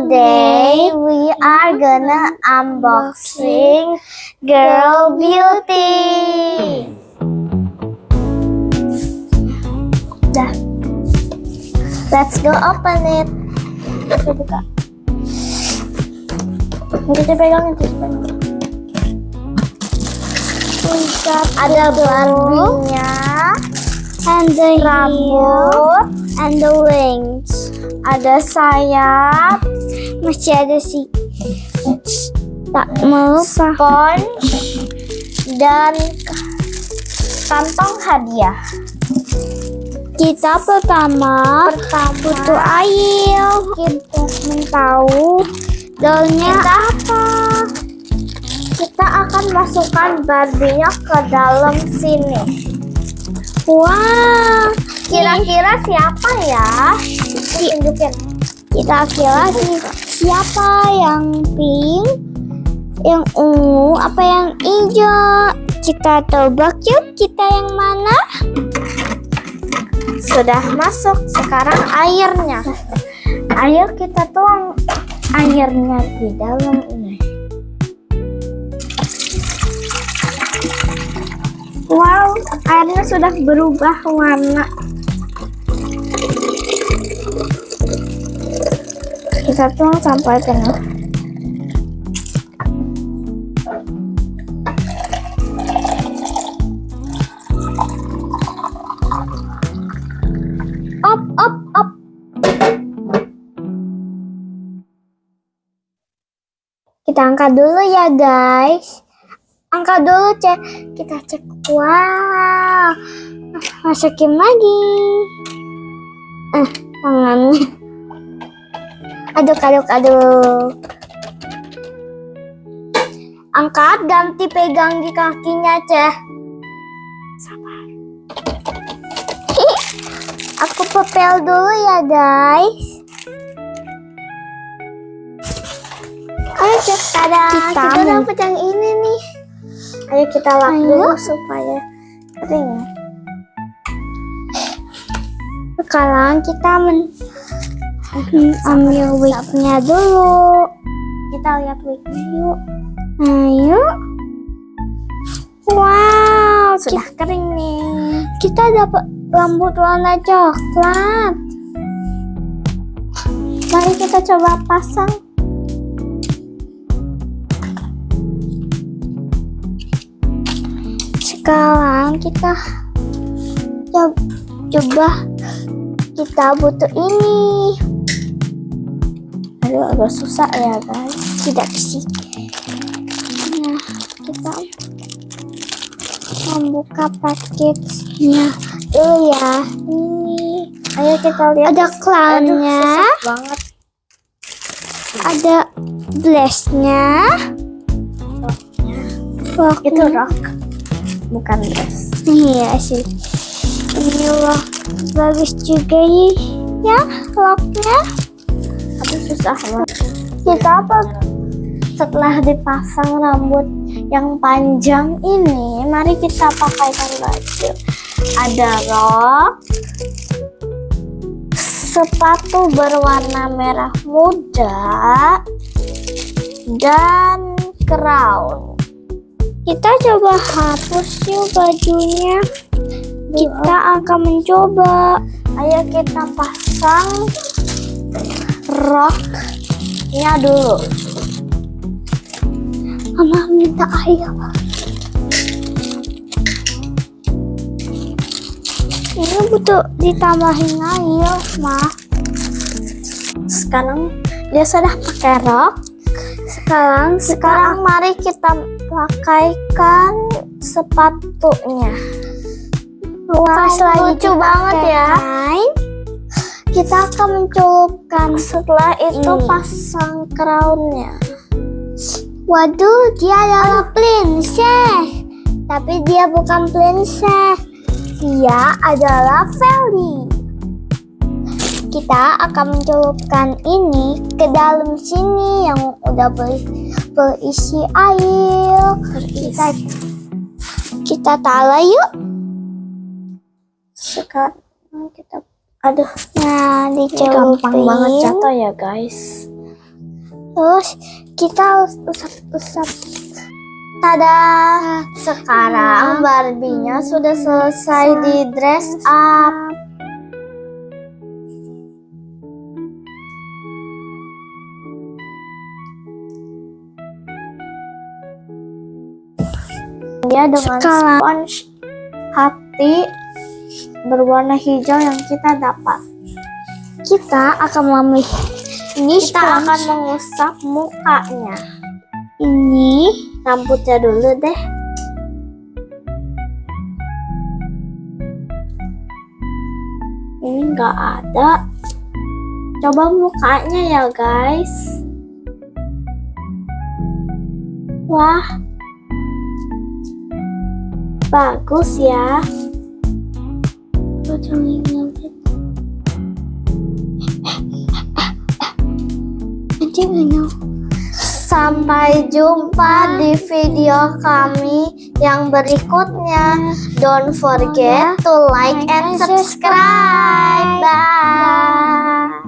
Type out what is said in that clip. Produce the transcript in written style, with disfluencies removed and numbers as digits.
Today we are gonna unboxing Girl Beauty. Dah. Let's go open it. Kita buka. Kita pegangin terus. Ada Barbie-nya, and the rambut, and the wings. Ada sayap, masih ada tak melupa sponge dan kantong hadiah. Kita pertama butuh air. Kita tahu dollnya apa. Kita akan masukkan Barbie-nya ke dalam sini. Wow, kira-kira siapa ya? Tunjukin. Kita kira siapa yang pink, yang ungu, apa yang hijau? Kita tebak yuk, kita yang mana? Sudah masuk. Sekarang airnya. Ayo kita tuang airnya di dalam ini. Wow, airnya sudah berubah warna. Kita tuang sampai penuh. Op. Kita angkat dulu ya guys. Angkat dulu, kita cek. Wow, masukin lagi. Tangannya. Aduk. Angkat, ganti pegang di kakinya, Sabar. Aku pepel dulu ya guys. Ayo kita dapat yang ini nih. Ayo kita lap dulu supaya kering. Sekarang kita ambil wignya dulu. Kita lihat wignya yuk. Ayo. Wow, sudah kering nih. Kita dapat rambut warna coklat. Mari kita coba pasang. Sekarang kita coba kita butuh ini. Aduh, agak susah ya guys. Tidak sih. Nah, kita membuka paketnya dulu ya. Ini. Ayo kita lihat. Ada clownnya. Susah banget. Ada blastnya. Itu rock. Bukan dress. Iya sih. Ini loh bagus juga ya locknya. Tapi susah banget. Kita apa? Setelah dipasang rambut yang panjang ini, mari kita pakaikan baju. Ada rok, sepatu berwarna merah muda, dan crown. Kita coba hapus yuk bajunya. Kita akan mencoba. Ayo kita pasang roknya dulu. Mama minta air. Ini butuh ditambahin air, Ma. Sekarang dia sudah pakai rok. Sekarang mari kita pakaikan sepatunya. Lucu banget ya. Kita akan mencelupkan. Setelah itu pasang crownnya. Waduh, dia adalah princess. Tapi dia bukan princess. Dia adalah Fairy. Kita akan mencelupkan ini ke dalam sini yang udah berisi air. Kita taruh yuk. Sekarang kita Aduh, nah dicelupin. Gampang banget jatuh ya guys. Terus kita usap. Tada! Sekarang Barbie-nya sudah selesai di dress up. Dia dengan sponge hati berwarna hijau yang kita dapat. Kita akan mengambil ini kita akan mengusap mukanya. Ini rambutnya dulu deh. Ini nggak ada. Coba mukanya ya guys. Wah, bagus ya. Sampai jumpa di video kami yang berikutnya. Don't forget to like and subscribe. Bye.